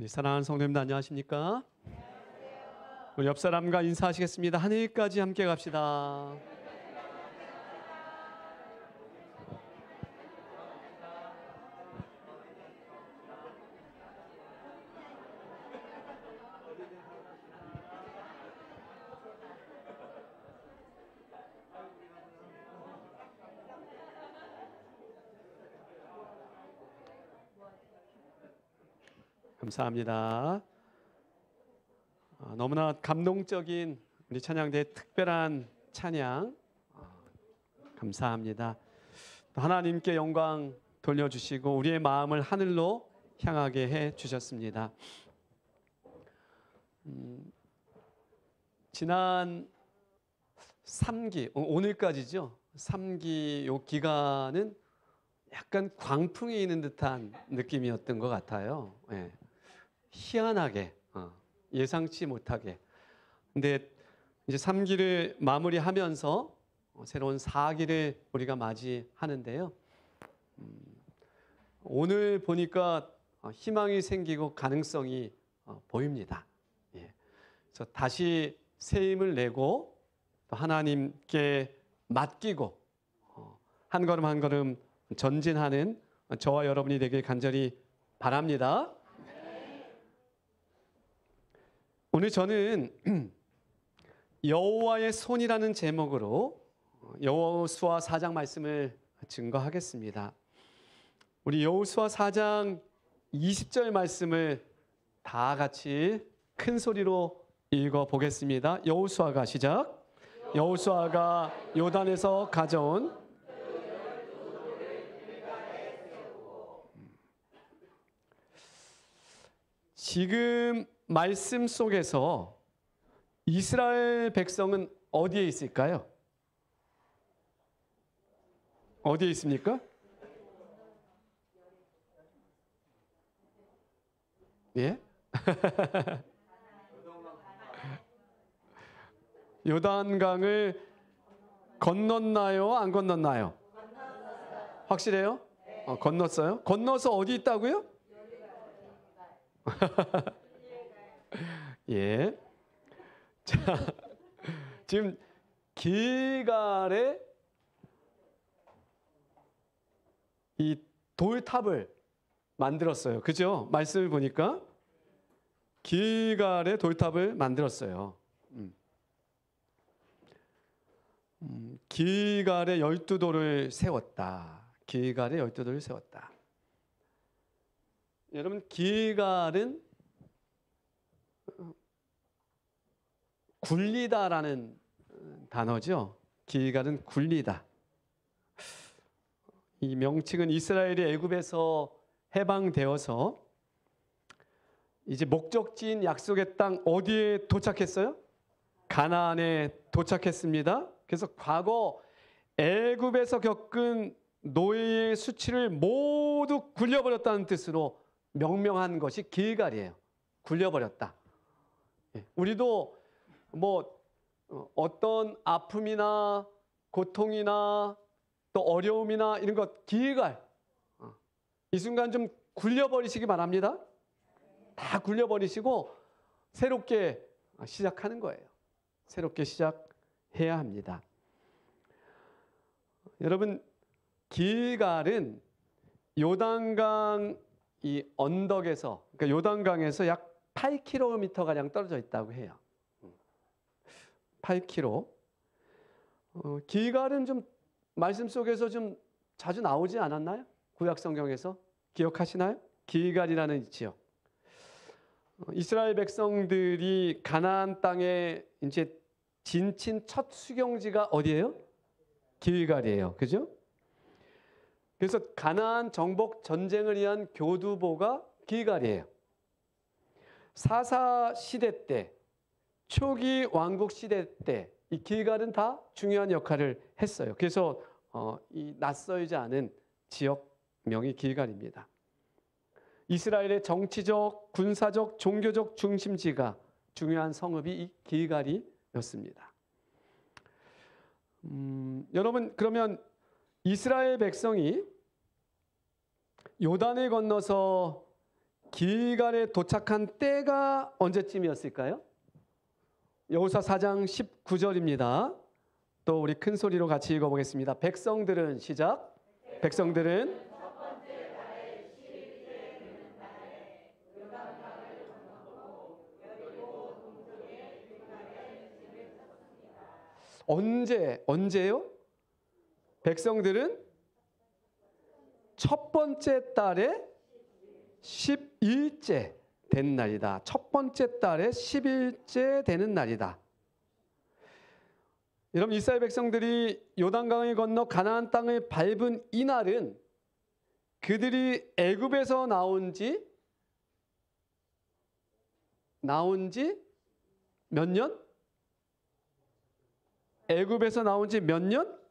우리 사랑하는 성도님들 안녕하십니까? 우리 옆 사람과 인사하시겠습니다. 하늘까지 함께 갑시다. 감사합니다. 너무나 감동적인 우리 찬양대의 특별한 찬양 감사합니다. 하나님께 영광 돌려주시고 우리의 마음을 하늘로 향하게 해주셨습니다. 지난 3기, 오늘까지죠. 3기 요 기간은 약간 광풍이 있는 듯한 느낌이었던 것 같아요. 예. 희한하게 예상치 못하게. 근데 이제 3기를 마무리하면서 새로운 4기를 우리가 맞이하는데요. 오늘 보니까 희망이 생기고 가능성이 보입니다. 예. 그래서 다시 새 힘을 내고 또 하나님께 맡기고 한 걸음 한 걸음 전진하는 저와 여러분이 되길 간절히 바랍니다. 오늘 저는 여호와의 손이라는 제목으로 여호수아 4장 말씀을 증거하겠습니다. 우리 여호수아 4장 20절 말씀을 다 같이 큰 소리로 읽어보겠습니다. 여호수아가 시작. 여호수아가 요단에서 가져온 지금 말씀 속에서 이스라엘 백성은 어디에 있을까요? 어디에 있습니까? 예? 요단강을 건넜나요? 안 건넜나요? 확실해요? 건넜어요? 건너서 어디 있다고요? 예. 자, 지금 길갈에 이 돌탑을 만들었어요. 그죠? 말씀을 보니까 길갈에 돌탑을 만들었어요. 길갈에 12돌을 세웠다. 길갈에 12돌을 세웠다. 여러분, 길갈은 굴리다라는 단어죠. 길갈은 굴리다. 이 명칭은 이스라엘이 애굽에서 해방되어서 이제 목적지인 약속의 땅 어디에 도착했어요? 가나안에 도착했습니다. 그래서 과거 애굽에서 겪은 노예의 수치를 모두 굴려버렸다는 뜻으로 명명한 것이 길갈이에요. 굴려버렸다. 우리도 어떤 아픔이나 고통이나 또 어려움이나 이런 것 길갈 이 순간 좀 굴려버리시기 바랍니다. 다 굴려버리시고 새롭게 시작하는 거예요. 새롭게 시작해야 합니다. 여러분, 길갈은 요단강 이 언덕에서, 그러니까 요단강에서 약 8km 가량 떨어져 있다고 해요. 8km. 길갈은 좀 말씀 속에서 좀 자주 나오지 않았나요? 구약 성경에서 기억하시나요? 길갈이라는 지역. 이스라엘 백성들이 가나안 땅에 이제 진친 첫 수경지가 어디예요? 길갈이에요. 그죠? 그래서 가나안 정복 전쟁을 위한 교두보가 길갈이에요. 사사 시대 때, 초기 왕국 시대 때 이 길갈은 다 중요한 역할을 했어요. 그래서 이 낯설지 않은 지역명이 길갈입니다. 이스라엘의 정치적, 군사적, 종교적 중심지가 중요한 성읍이 이 길갈이었습니다. 여러분, 그러면 이스라엘 백성이 요단을 건너서 길갈에 도착한 때가 언제쯤이었을까요? 여호수아 4장 19절입니다. 또 우리 큰 소리로 같이 읽어보겠습니다. 백성들은 시작. 백성들은 언제요? 백성들은 첫 번째 달에 10일째 된 날이다. 첫 번째 달에 10일째 되는 날이다. 여러분, 이스라엘 백성들이 요단강을 건너 가나안 땅을 밟은 이 날은 그들이 애굽에서 나온 지 몇 년? 애굽에서 나온 지 몇 년?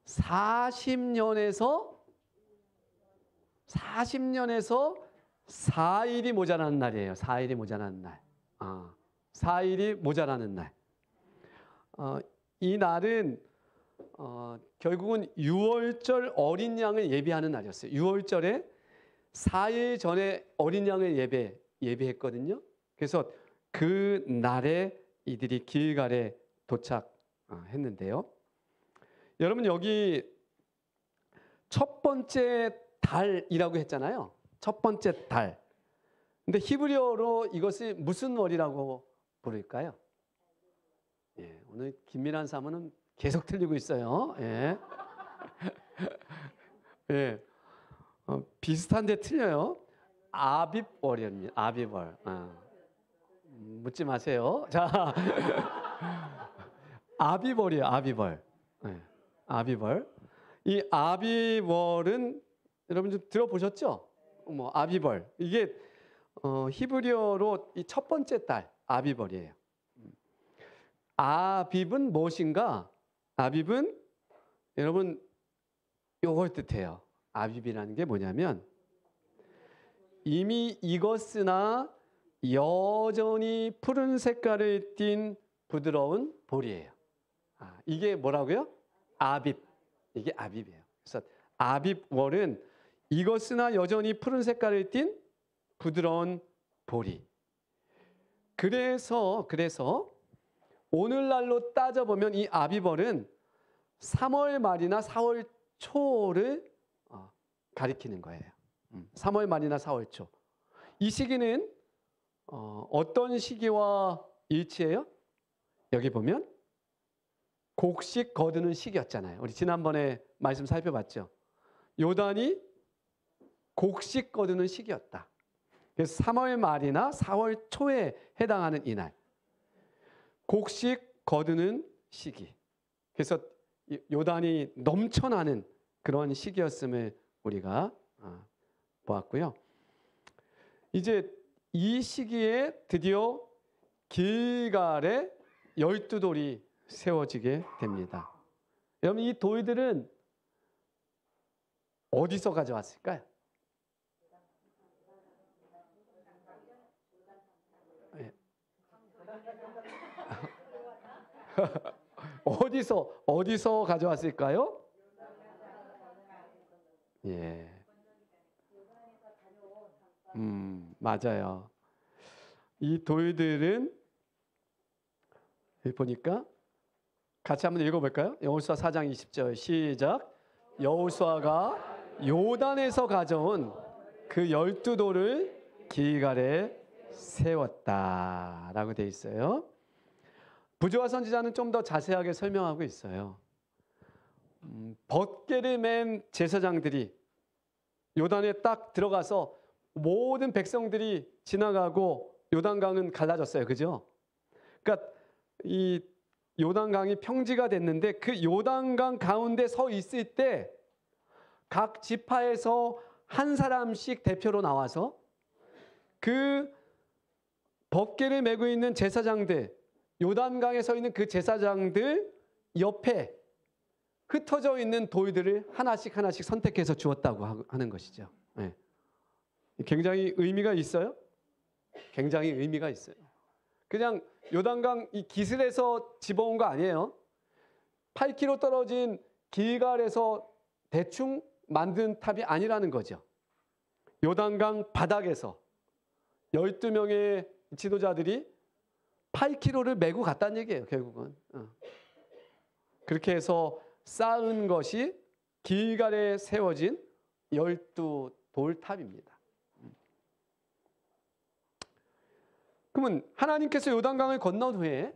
40년에서 4일이 모자라는 날이에요. 4일이 모자라는 날. 4일이 모자라는 날. 이 날은 결국은 유월절 어린 양을 예비하는 날이었어요. 유월절에 4일 전에 어린 양을 예비했거든요. 그래서 그 날에 이들이 길갈에 도착했는데요. 여러분, 여기 첫 번째 달이라고 했잖아요. 첫 번째 달. 근데 히브리어로 이것이 무슨 월이라고 부를까요? 예, 오늘 김민환 사모는 계속 틀리고 있어요. 예. 예. 비슷한데 틀려요. 아빕월입니다. 아빕월. 묻지 마세요. 자, 아비벌이에요. 아비벌. 네. 아비벌. 이 아비벌은 여러분 좀 들어보셨죠? 아비벌. 이게 히브리어로 이 첫 번째 달 아비벌이에요. 아빕은 무엇인가? 아빕은 여러분 요걸 뜻해요. 아빕이라는 게 뭐냐면 이미 익었으나 여전히 푸른 색깔을 띤 부드러운 볼이에요. 이게 뭐라고요? 아빕. 이게 아빕이에요. 그래서 아빕월은 익었으나 여전히 푸른 색깔을 띤 부드러운 보리. 그래서 오늘날로 따져보면 이 아비벌은 3월 말이나 4월 초를 가리키는 거예요. 3월 말이나 4월 초. 이 시기는 어떤 시기와 일치해요? 여기 보면 곡식 거두는 시기였잖아요. 우리 지난번에 말씀 살펴봤죠. 요단이 곡식 거두는 시기였다. 그래서 3월 말이나 4월 초에 해당하는 이날. 곡식 거두는 시기. 그래서 요단이 넘쳐나는 그런 시기였음을 우리가 보았고요. 이제 이 시기에 드디어 길갈에 12돌이 세워지게 됩니다. 여러분, 이 돌들은 어디서 가져왔을까요? 네. 어디서 가져왔을까요? 예. 맞아요. 이 돌들은 여기 보니까 같이 한번 읽어볼까요? 여호수아 4장 20절 시작. 여호수아가 요단에서 가져온 그 12돌을 길갈에 세웠다라고 되어 있어요. 부조와 선지자는 좀 더 자세하게 설명하고 있어요. 벗개를 맨 제사장들이 요단에 딱 들어가서 모든 백성들이 지나가고 요단강은 갈라졌어요. 그죠? 그러니까 이 요단강이 평지가 됐는데 그 요단강 가운데 서 있을 때 각 지파에서 한 사람씩 대표로 나와서 그 법궤를 메고 있는 제사장들, 요단강에 서 있는 그 제사장들 옆에 흩어져 있는 돌들을 하나씩 선택해서 주었다고 하는 것이죠. 네. 굉장히 의미가 있어요. 굉장히 의미가 있어요. 그냥 요단강 이 기슭에서 집어온 거 아니에요. 8km 떨어진 길갈에서 대충 만든 탑이 아니라는 거죠. 요단강 바닥에서 12명의 지도자들이 8km를 메고 갔다는 얘기예요, 결국은. 그렇게 해서 쌓은 것이 길갈에 세워진 12돌탑입니다. 그러면 하나님께서 요단강을 건넌 후에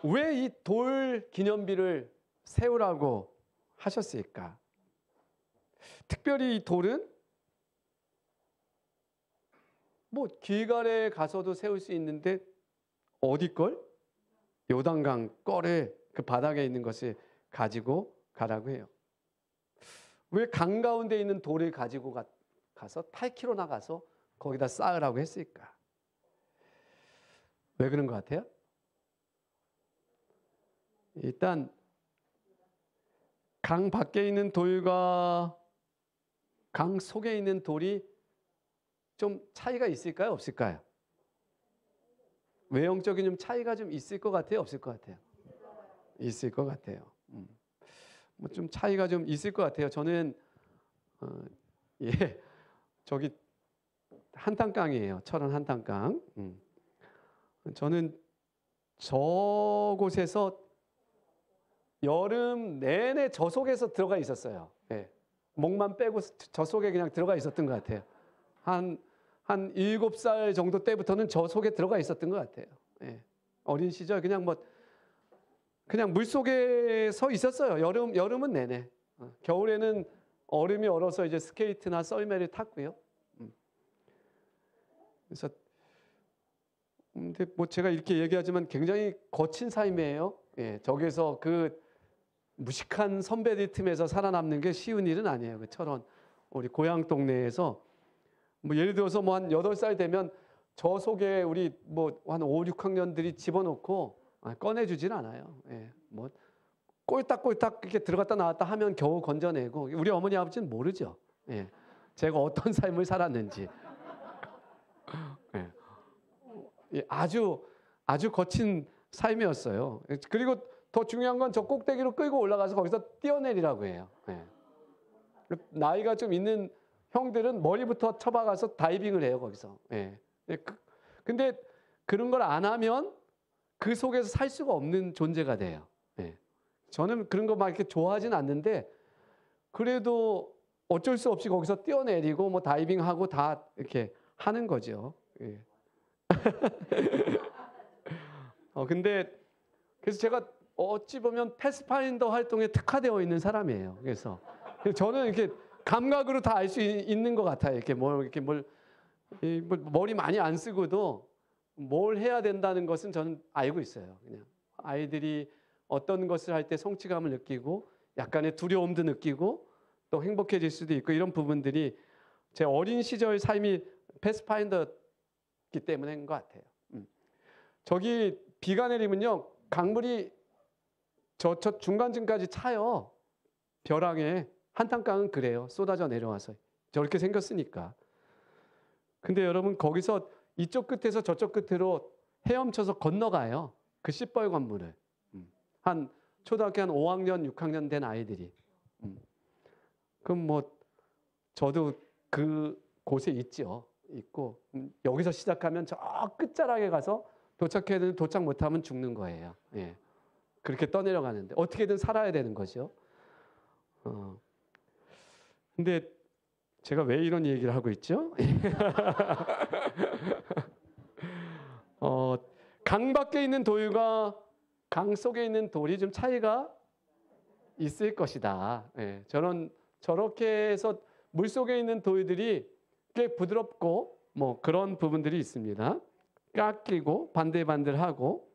왜 이 돌 기념비를 세우라고 하셨을까? 특별히 이 돌은 뭐 길갈에 가서도 세울 수 있는데 어디 걸? 요단강 거를 그 바닥에 있는 것을 가지고 가라고 해요. 왜 강 가운데 있는 돌을 가지고 가서 8km 나가서 거기다 쌓으라고 했을까? 왜 그런 것 같아요? 일단 강 밖에 있는 돌과 강 속에 있는 돌이 좀 차이가 있을까요? 없을까요? 외형적인 좀 차이가 좀 있을 것 같아요? 없을 것 같아요? 있을 것 같아요. 뭐 좀 차이가 좀 있을 것 같아요. 저는 저기 한탄강이에요. 철원 한탄강. 저는 저곳에서 여름 내내 저 속에서 들어가 있었어요. 예. 목만 빼고 저 속에 그냥 들어가 있었던 것 같아요. 한 7살 정도 때부터는 저 속에 들어가 있었던 것 같아요. 예. 어린 시절 그냥 물 속에 서 있었어요. 여름은 내내. 겨울에는 얼음이 얼어서 이제 스케이트나 썰매를 탔고요. 그래서 근데 뭐 제가 이렇게 얘기하지만 굉장히 거친 삶이에요. 예. 저기서 그 무식한 선배들 틈에서 살아남는 게 쉬운 일은 아니에요. 그 철원 우리 고향 동네에서 뭐 예를 들어서 뭐 한 8살 되면 저 속에 우리 뭐 한 5, 6학년들이 집어넣고 꺼내주진 않아요. 예. 뭐 꼴딱꼴딱 이렇게 들어갔다 나왔다 하면 겨우 건져내고 우리 어머니 아버지는 모르죠. 예. 제가 어떤 삶을 살았는지. 예. 예. 아주 거친 삶이었어요. 그리고 더 중요한 건 저 꼭대기로 끌고 올라가서 거기서 뛰어내리라고 해요. 예. 나이가 좀 있는 형들은 머리부터 쳐박아서 다이빙을 해요, 거기서. 예. 근데 그런 걸 안 하면 그 속에서 살 수가 없는 존재가 돼요. 예. 저는 그런 거 막 이렇게 좋아하진 않는데 그래도 어쩔 수 없이 거기서 뛰어내리고 뭐 다이빙하고 다 이렇게 하는 거죠. 예. 근데 그래서 제가 어찌 보면 패스파인더 활동에 특화되어 있는 사람이에요. 그래서 저는 이렇게 감각으로 다 알 수 있는 것 같아요. 이렇게 머리 많이 안 쓰고도 뭘 해야 된다는 것은 저는 알고 있어요. 그냥 아이들이 어떤 것을 할 때 성취감을 느끼고 약간의 두려움도 느끼고 또 행복해질 수도 있고 이런 부분들이 제 어린 시절 삶이 패스파인더기 때문인 것 같아요. 저기 비가 내리면요 강물이 저 중간쯤까지 차요. 벼랑에 한탄강은 그래요. 쏟아져 내려와서 저렇게 생겼으니까. 근데 여러분 거기서 이쪽 끝에서 저쪽 끝으로 헤엄쳐서 건너가요. 그 시뻘건 물을. 한 초등학교 한 5학년, 6학년 된 아이들이. 그럼 뭐 저도 그 곳에 있고 여기서 시작하면 저 끝자락에 가서 도착해야 되는데 도착 못하면 죽는 거예요. 예. 그렇게 떠내려가는데 어떻게든 살아야 되는 거죠. 근데 제가 왜 이런 얘기를 하고 있죠? 강 밖에 있는 돌과 강 속에 있는 돌이 좀 차이가 있을 것이다. 예, 저렇게 해서 물 속에 있는 돌들이 꽤 부드럽고 뭐 그런 부분들이 있습니다. 깎이고 반들반들하고.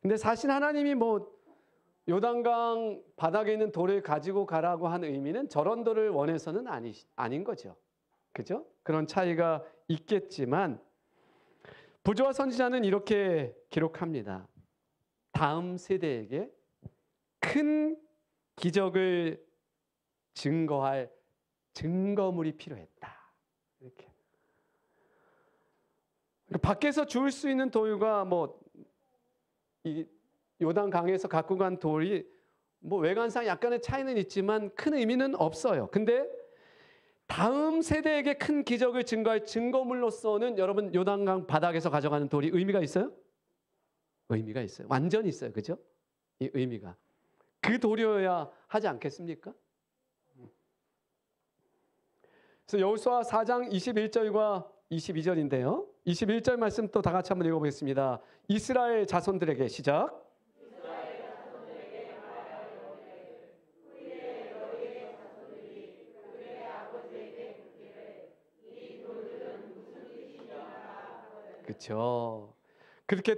근데 사실 하나님이 뭐 요단강 바닥에 있는 돌을 가지고 가라고 한 의미는 저런 돌을 원해서는 아닌 거죠. 그죠? 그런 차이가 있겠지만 부조와 선지자는 이렇게 기록합니다. 다음 세대에게 큰 기적을 증거할 증거물이 필요했다. 이렇게. 밖에서 주울 수 있는 돌과 이 요단 강에서 갖고 간 돌이 뭐 외관상 약간의 차이는 있지만 큰 의미는 없어요. 근데 다음 세대에게 큰 기적을 증거할 증거물로서는 여러분 요단강 바닥에서 가져가는 돌이 의미가 있어요? 의미가 있어요. 완전히 있어요. 그죠? 이 의미가. 그 돌이어야 하지 않겠습니까? 그래서 여호수아 4장 21절과 22절인데요. 21절 말씀 또 다 같이 한번 읽어보겠습니다. 이스라엘 자손들에게 시작. 그렇죠. 그렇게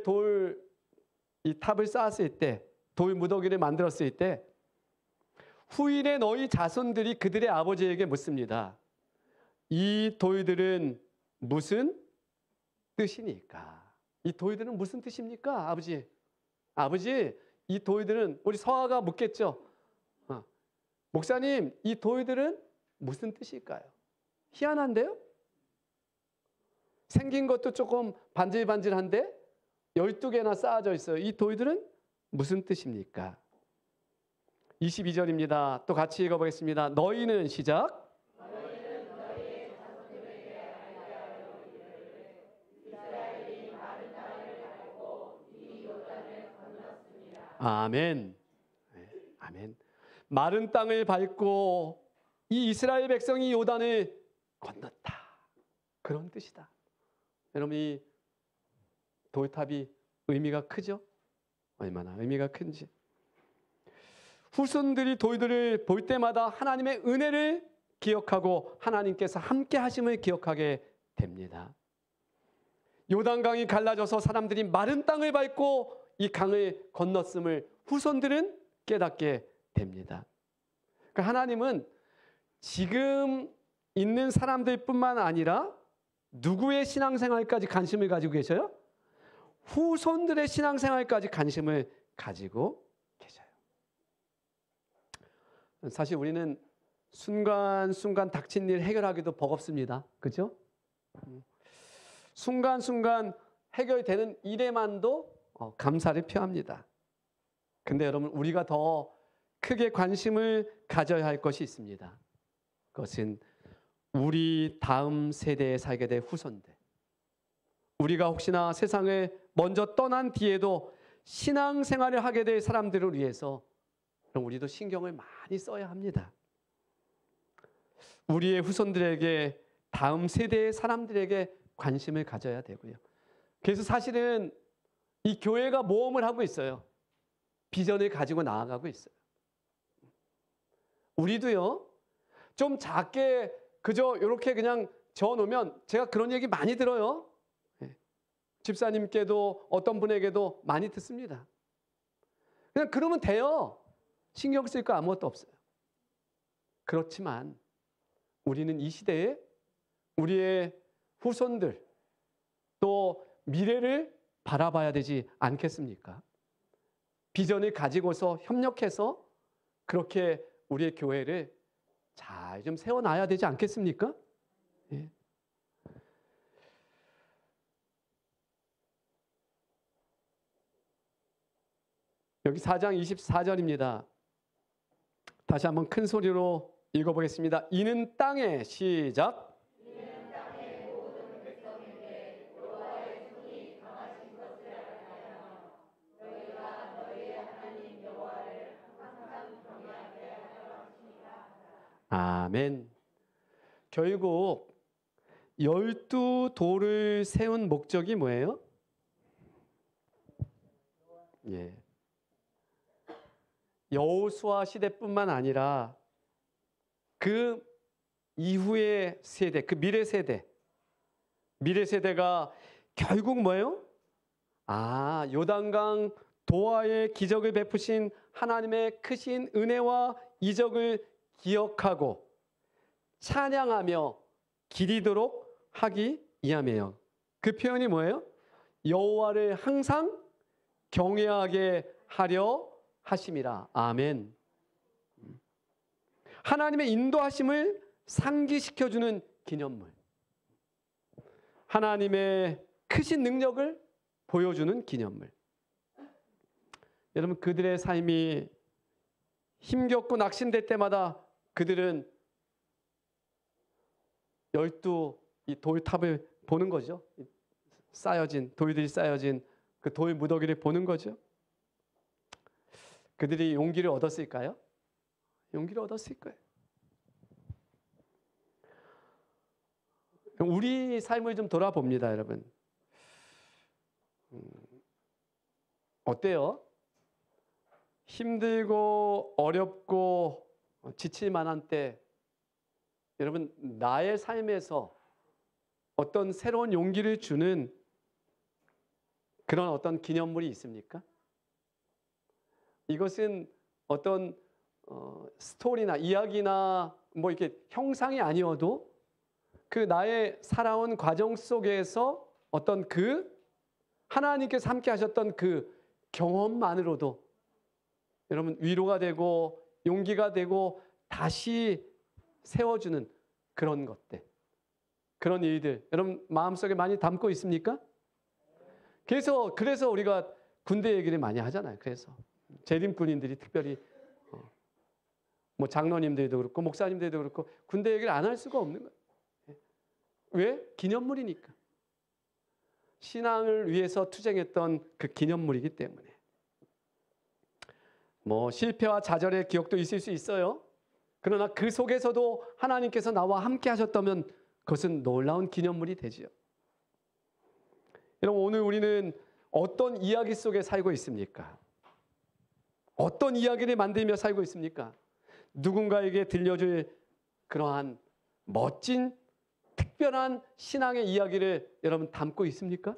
이 탑을 쌓았을 때, 돌 무더기를 만들었을 때 후일에 너희 자손들이 그들의 아버지에게 묻습니다. 이 돌들은 무슨 뜻이니까? 이 돌들은 무슨 뜻입니까? 아버지, 이 돌들은, 우리 서아가 묻겠죠. 목사님, 이 돌들은 무슨 뜻일까요? 희한한데요? 생긴 것도 조금 반질반질한데 12개나 쌓아져 있어요. 이 돌들은 무슨 뜻입니까? 22절입니다. 또 같이 읽어보겠습니다. 너희는 시작. 아멘. 아멘. 마른 땅을 밟고 이 이스라엘 백성이 요단을 건넜다. 그런 뜻이다. 여러분, 이 돌탑이 의미가 크죠? 얼마나 의미가 큰지. 후손들이 돌들을 볼 때마다 하나님의 은혜를 기억하고 하나님께서 함께 하심을 기억하게 됩니다. 요단강이 갈라져서 사람들이 마른 땅을 밟고 이 강을 건넜음을 후손들은 깨닫게 됩니다. 그러니까 하나님은 지금 있는 사람들뿐만 아니라 누구의 신앙생활까지 관심을 가지고 계셔요? 후손들의 신앙생활까지 관심을 가지고 계셔요. 사실 우리는 순간순간 닥친 일 해결하기도 버겁습니다. 그렇죠? 순간순간 해결되는 일에만도 감사를 표합니다. 근데 여러분, 우리가 더 크게 관심을 가져야 할 것이 있습니다. 그것은 우리 다음 세대에 살게 될 후손들. 우리가 혹시나 세상을 먼저 떠난 뒤에도 신앙생활을 하게 될 사람들을 위해서 우리도 신경을 많이 써야 합니다. 우리의 후손들에게, 다음 세대의 사람들에게 관심을 가져야 되고요. 그래서 사실은 이 교회가 모험을 하고 있어요. 비전을 가지고 나아가고 있어요. 우리도요, 좀 작게 그저 이렇게 그냥 적어놓으면, 제가 그런 얘기 많이 들어요. 집사님께도 어떤 분에게도 많이 듣습니다. 그냥 그러면 돼요. 신경 쓸 거 아무것도 없어요. 그렇지만 우리는 이 시대에 우리의 후손들, 또 미래를 바라봐야 되지 않겠습니까? 비전을 가지고서 협력해서 그렇게 우리의 교회를 잘 좀 세워놔야 되지 않겠습니까? 예. 여기 4장 24절입니다. 다시 한번 큰 소리로 읽어보겠습니다. 이는 땅에, 시작. 아멘. 결국 12돌을 세운 목적이 뭐예요? 예. 여호수아 시대뿐만 아니라 그 이후의 세대, 그 미래 세대가 결국 뭐예요? 요단강 도하의 기적을 베푸신 하나님의 크신 은혜와 이적을 기억하고 찬양하며 기리도록 하기 위함이에요. 그 표현이 뭐예요? 여호와를 항상 경외하게 하려 하심이라. 아멘. 하나님의 인도하심을 상기시켜주는 기념물. 하나님의 크신 능력을 보여주는 기념물. 여러분, 그들의 삶이 힘겹고 낙심될 때마다 그들은 12 이 돌탑을 보는 거죠. 쌓여진 돌들이 쌓여진 그 돌 무더기를 보는 거죠. 그들이 용기를 얻었을까요? 용기를 얻었을 거예요. 우리 삶을 좀 돌아봅니다, 여러분. 어때요? 힘들고 어렵고 지칠 만한 때 여러분 나의 삶에서 어떤 새로운 용기를 주는 그런 어떤 기념물이 있습니까? 이것은 어떤 스토리나 이야기나 뭐 이렇게 형상이 아니어도 그 나의 살아온 과정 속에서 어떤 그 하나님께서 함께 하셨던 그 경험만으로도 여러분 위로가 되고 용기가 되고 다시 세워주는 그런 것들, 그런 일들 여러분 마음속에 많이 담고 있습니까? 그래서 우리가 군대 얘기를 많이 하잖아요. 그래서 재림군인들이 특별히 뭐 장로님들도 그렇고 목사님들도 그렇고 군대 얘기를 안 할 수가 없는 거예요. 왜? 기념물이니까. 신앙을 위해서 투쟁했던 그 기념물이기 때문에. 뭐 실패와 좌절의 기억도 있을 수 있어요. 그러나 그 속에서도 하나님께서 나와 함께 하셨다면 그것은 놀라운 기념물이 되지요. 여러분 오늘 우리는 어떤 이야기 속에 살고 있습니까? 어떤 이야기를 만들며 살고 있습니까? 누군가에게 들려줄 그러한 멋진 특별한 신앙의 이야기를 여러분 담고 있습니까?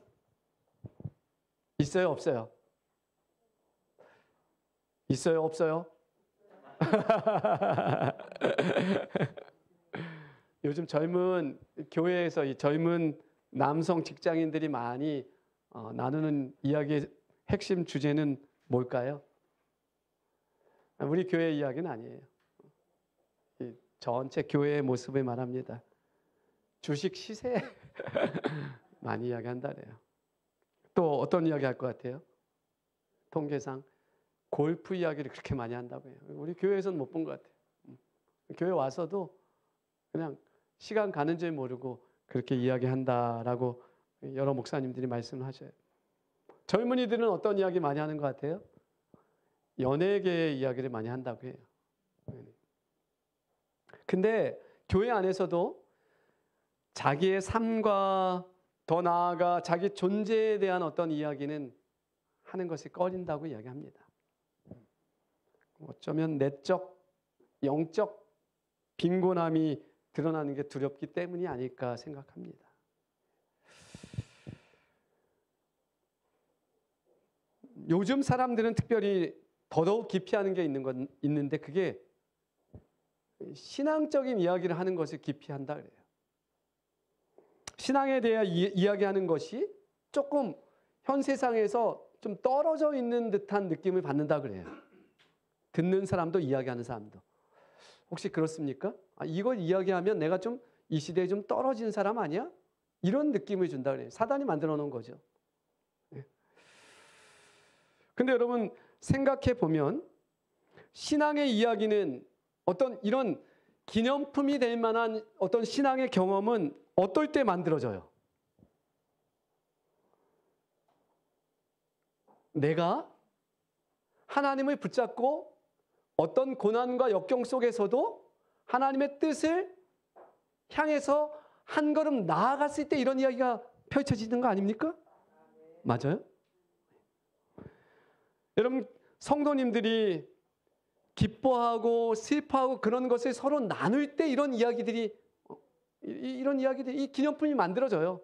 있어요, 없어요? 있어요, 없어요? 요즘 젊은 교회에서 이 젊은 남성 직장인들이 많이 나누는 이야기의 핵심 주제는 뭘까요? 우리 교회 이야기는 아니에요. 이 전체 교회의 모습을 말합니다. 주식 시세 많이 이야기한다래요. 또 어떤 이야기 할 것 같아요? 통계상 골프 이야기를 그렇게 많이 한다고 해요. 우리 교회에서는 못 본 것 같아요. 교회 와서도 그냥 시간 가는 줄 모르고 그렇게 이야기한다라고 여러 목사님들이 말씀을 하셔요. 젊은이들은 어떤 이야기 많이 하는 것 같아요? 연예계의 이야기를 많이 한다고 해요. 근데 교회 안에서도 자기의 삶과 더 나아가 자기 존재에 대한 어떤 이야기는 하는 것이 꺼린다고 이야기합니다. 어쩌면 내적, 영적 빈곤함이 드러나는 게 두렵기 때문이 아닐까 생각합니다. 요즘 사람들은 특별히 더더욱 기피하는 게 있는데 그게 신앙적인 이야기를 하는 것을 기피한다 그래요. 신앙에 대해 이야기하는 것이 조금 현 세상에서 좀 떨어져 있는 듯한 느낌을 받는다 그래요. 듣는 사람도 이야기하는 사람도. 혹시 그렇습니까? 이걸 이야기하면 내가 좀 이 시대에 좀 떨어진 사람 아니야? 이런 느낌을 준다 그래요. 사단이 만들어 놓은 거죠. 근데 여러분 생각해 보면 신앙의 이야기는 어떤 이런 기념품이 될 만한 어떤 신앙의 경험은 어떨 때 만들어져요? 내가 하나님을 붙잡고 어떤 고난과 역경 속에서도 하나님의 뜻을 향해서 한 걸음 나아갔을 때 이런 이야기가 펼쳐지는 거 아닙니까? 맞아요? 여러분 성도님들이 기뻐하고 슬퍼하고 그런 것을 서로 나눌 때 이런 이야기들이 이 기념품이 만들어져요.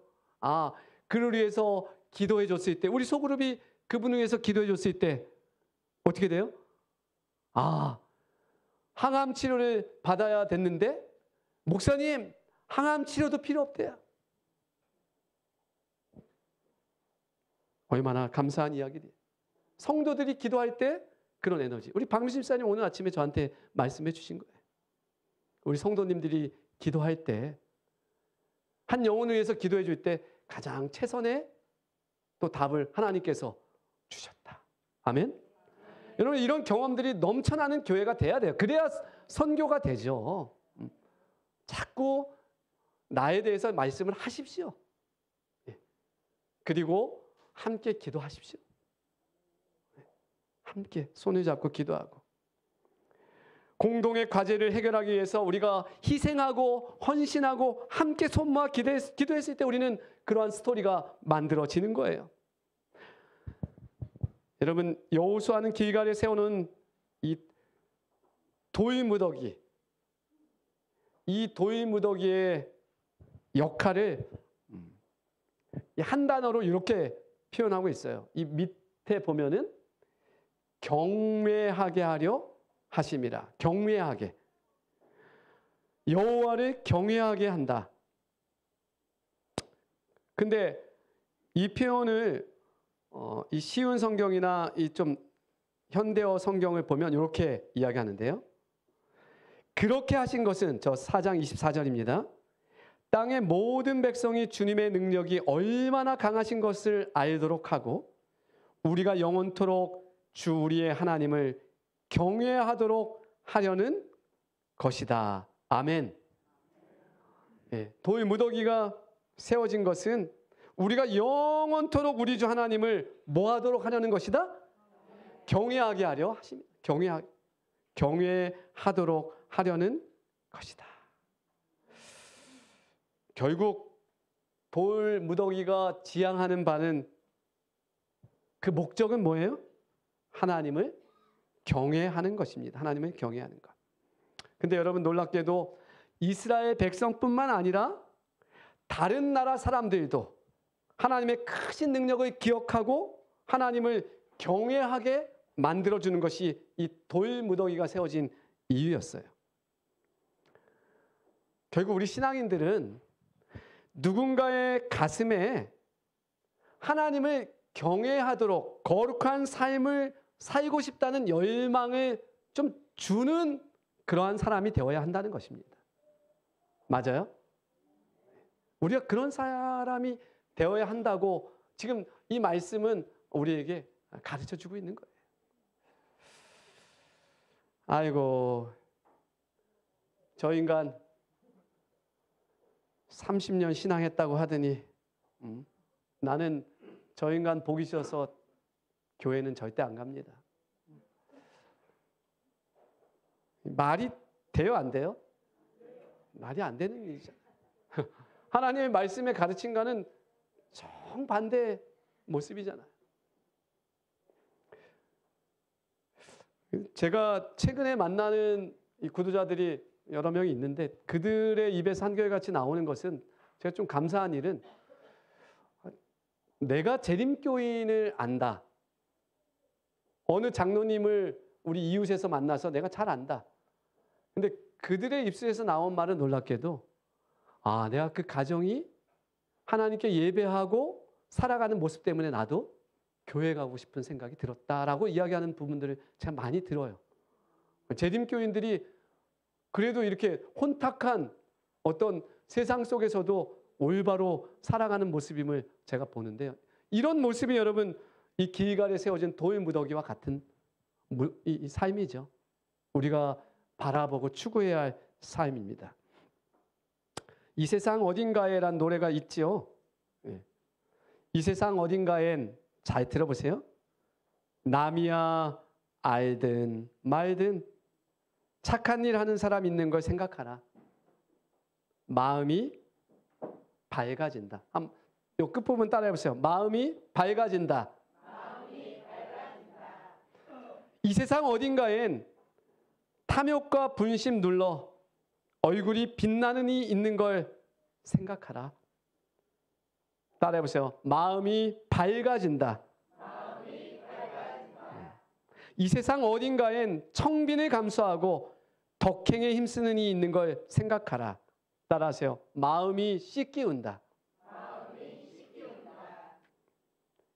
그를 위해서 기도해 줬을 때 우리 소그룹이 그분을 위해서 기도해 줬을 때 어떻게 돼요? 항암 치료를 받아야 됐는데 목사님 항암 치료도 필요 없대요. 얼마나 감사한 이야기들이에요. 성도들이 기도할 때 그런 에너지. 우리 박미심 목사님 오늘 아침에 저한테 말씀해 주신 거예요. 우리 성도님들이 기도할 때 한 영혼을 위해서 기도해 줄 때 가장 최선의 또 답을 하나님께서 주셨다. 아멘. 여러분 이런 경험들이 넘쳐나는 교회가 돼야 돼요. 그래야 선교가 되죠. 자꾸 나에 대해서 말씀을 하십시오. 그리고 함께 기도하십시오. 함께 손을 잡고 기도하고 공동의 과제를 해결하기 위해서 우리가 희생하고 헌신하고 함께 손 모아 기도했을 때 우리는 그러한 스토리가 만들어지는 거예요. 여러분 여호수아는 길갈에 세우는 이 돌무더기, 이 돌무더기의 역할을 한 단어로 이렇게 표현하고 있어요. 이 밑에 보면은 경외하게 하려 하심이라. 경외하게. 여호와를 경외하게 한다. 근데 이 표현을 이 쉬운 성경이나 이 좀 현대어 성경을 보면 이렇게 이야기하는데요. 그렇게 하신 것은 저 4장 24절입니다. 땅의 모든 백성이 주님의 능력이 얼마나 강하신 것을 알도록 하고 우리가 영원토록 주 우리의 하나님을 경외하도록 하려는 것이다. 아멘. 돌 무더기가 세워진 것은 우리가 영원토록 우리 주 하나님을 뭐 하도록 하려는 것이다? 경외하게 하려 하십니다. 경외하도록 하려는 것이다. 결국 돌 무더기가 지향하는 바는 그 목적은 뭐예요? 하나님을 경외하는 것입니다. 하나님을 경외하는 것. 근데 여러분 놀랍게도 이스라엘 백성뿐만 아니라 다른 나라 사람들도 하나님의 크신 능력을 기억하고 하나님을 경외하게 만들어주는 것이 이 돌 무더기가 세워진 이유였어요. 결국 우리 신앙인들은 누군가의 가슴에 하나님을 경외하도록 거룩한 삶을 살고 싶다는 열망을 좀 주는 그러한 사람이 되어야 한다는 것입니다. 맞아요? 우리가 그런 사람이 되어야 한다고 지금 이 말씀은 우리에게 가르쳐 주고 있는 거예요. 아이고, 저 인간 30년 신앙했다고 하더니 나는 저 인간 보기 싫어서 교회는 절대 안 갑니다. 말이 돼요, 안 돼요? 말이 안 되는 일이잖아요. 하나님의 말씀에 가르친 거는 정반대 모습이잖아요. 제가 최근에 만나는 이 구도자들이 여러 명이 있는데 그들의 입에서 한결같이 나오는 것은 제가 좀 감사한 일은 내가 재림교인을 안다. 어느 장로님을 우리 이웃에서 만나서 내가 잘 안다. 근데 그들의 입술에서 나온 말은 놀랍게도 내가 그 가정이 하나님께 예배하고 살아가는 모습 때문에 나도 교회 가고 싶은 생각이 들었다라고 이야기하는 부분들을 제가 많이 들어요. 재림교인들이 그래도 이렇게 혼탁한 어떤 세상 속에서도 올바로 살아가는 모습임을 제가 보는데요. 이런 모습이 여러분 이 길갈에 세워진 돌 무더기와 같은 이 삶이죠. 우리가 바라보고 추구해야 할 삶입니다. 이 세상 어딘가에란 노래가 있지요. 이 세상 어딘가엔 잘 들어보세요. 남이야 알든 말든 착한 일 하는 사람 있는 걸 생각하라. 마음이 밝아진다. 요 끝부분 따라해보세요. 마음이 밝아진다. 이 세상 어딘가엔 탐욕과 분심 눌러 얼굴이 빛나는 이 있는 걸 생각하라. 따라해보세요. 마음이 밝아진다. 이 세상 어딘가엔 청빈을 감수하고 덕행에 힘쓰는 이 있는 걸 생각하라. 따라하세요. 마음이 씻기운다.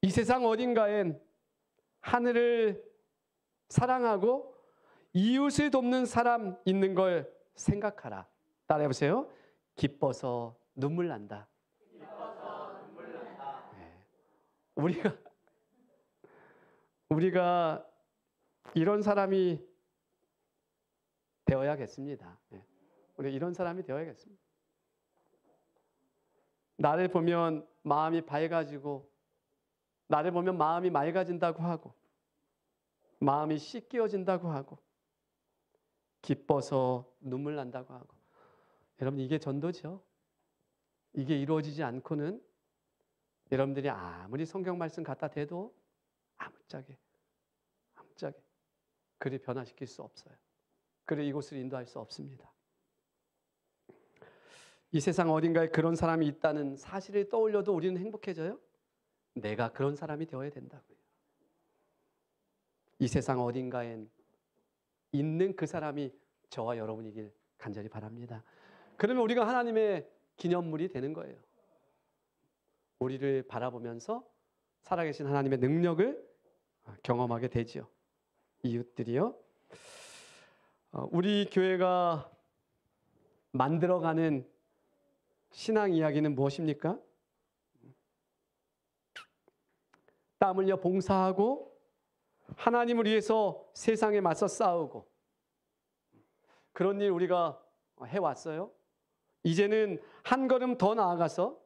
이 세상 어딘가엔 하늘을 사랑하고 이웃을 돕는 사람 있는 걸 생각하라. 따라해보세요. 기뻐서 눈물 난다. 우리가 이런 사람이 되어야겠습니다. 우리 이런 사람이 되어야겠습니다. 나를 보면 마음이 밝아지고, 나를 보면 마음이 맑아진다고 하고, 마음이 씻겨진다고 하고, 기뻐서 눈물 난다고 하고. 여러분, 이게 전도죠. 이게 이루어지지 않고는 여러분들이 아무리 성경 말씀 갖다 대도 아무짝에 그를 변화시킬 수 없어요. 그를 이곳을 인도할 수 없습니다. 이 세상 어딘가에 그런 사람이 있다는 사실을 떠올려도 우리는 행복해져요? 내가 그런 사람이 되어야 된다고요. 이 세상 어딘가엔 있는 그 사람이 저와 여러분이길 간절히 바랍니다. 그러면 우리가 하나님의 기념물이 되는 거예요. 우리를 바라보면서 살아계신 하나님의 능력을 경험하게 되죠. 이웃들이요. 우리 교회가 만들어가는 신앙 이야기는 무엇입니까? 땀 흘려 봉사하고 하나님을 위해서 세상에 맞서 싸우고 그런 일 우리가 해왔어요. 이제는 한 걸음 더 나아가서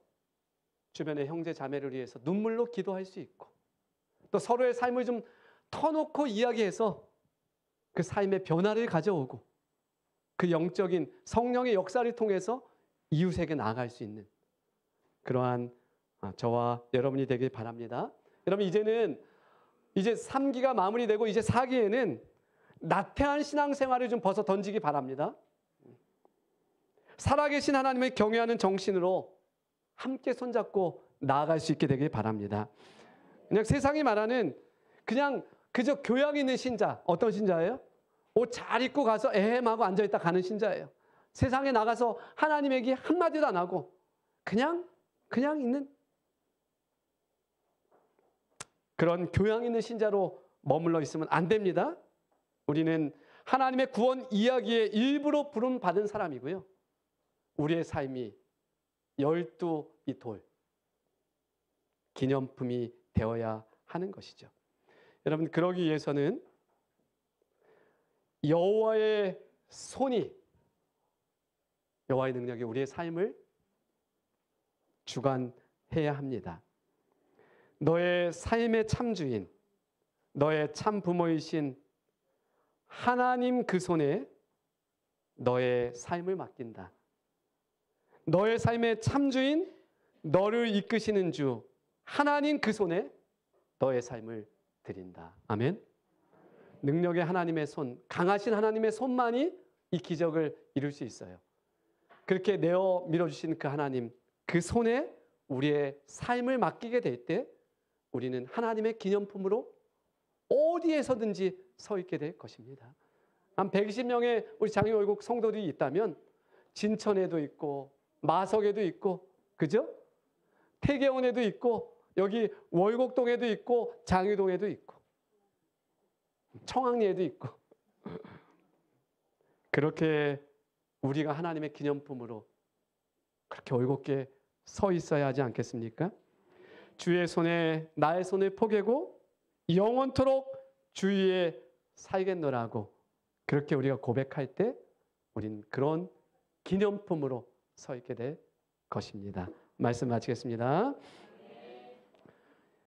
주변의 형제 자매를 위해서 눈물로 기도할 수 있고 또 서로의 삶을 좀 터놓고 이야기해서 그 삶의 변화를 가져오고 그 영적인 성령의 역사를 통해서 이웃에게 나아갈 수 있는 그러한 저와 여러분이 되길 바랍니다. 여러분 이제 3기가 마무리되고 이제 4기에는 나태한 신앙생활을 좀 벗어 던지기 바랍니다. 살아계신 하나님을 경외하는 정신으로 함께 손잡고 나아갈 수 있게 되길 바랍니다. 그냥 세상이 말하는 그냥 그저 교양 있는 신자, 어떤 신자예요? 옷 잘 입고 가서 에헴하고 앉아있다 가는 신자예요. 세상에 나가서 하나님 얘기 한마디도 안 하고 그냥 있는 그런 교양 있는 신자로 머물러 있으면 안 됩니다. 우리는 하나님의 구원 이야기의 일부로 부름받은 사람이고요. 우리의 삶이 12이 돌, 기념품이 되어야 하는 것이죠. 여러분, 그러기 위해서는 여호와의 손이, 여호와의 능력이 우리의 삶을 주관해야 합니다. 너의 삶의 참주인, 너의 참 부모이신 하나님 그 손에 너의 삶을 맡긴다. 너의 삶의 참주인, 너를 이끄시는 주 하나님 그 손에 너의 삶을 드린다. 아멘. 능력의 하나님의 손, 강하신 하나님의 손만이 이 기적을 이룰 수 있어요. 그렇게 내어 밀어주신 그 하나님, 그 손에 우리의 삶을 맡기게 될 때 우리는 하나님의 기념품으로 어디에서든지 서 있게 될 것입니다. 한 120명의 우리 장애월국 성도들이 있다면 진천에도 있고 마석에도 있고 그죠? 태계원에도 있고 여기 월곡동에도 있고 장유동에도 있고 청학리에도 있고 그렇게 우리가 하나님의 기념품으로 그렇게 올곧게 서 있어야 하지 않겠습니까? 주의 손에 나의 손을 포개고 영원토록 주 위에 살겠노라고 그렇게 우리가 고백할 때 우린 그런 기념품으로 서 있게 될 것입니다. 말씀 마치겠습니다.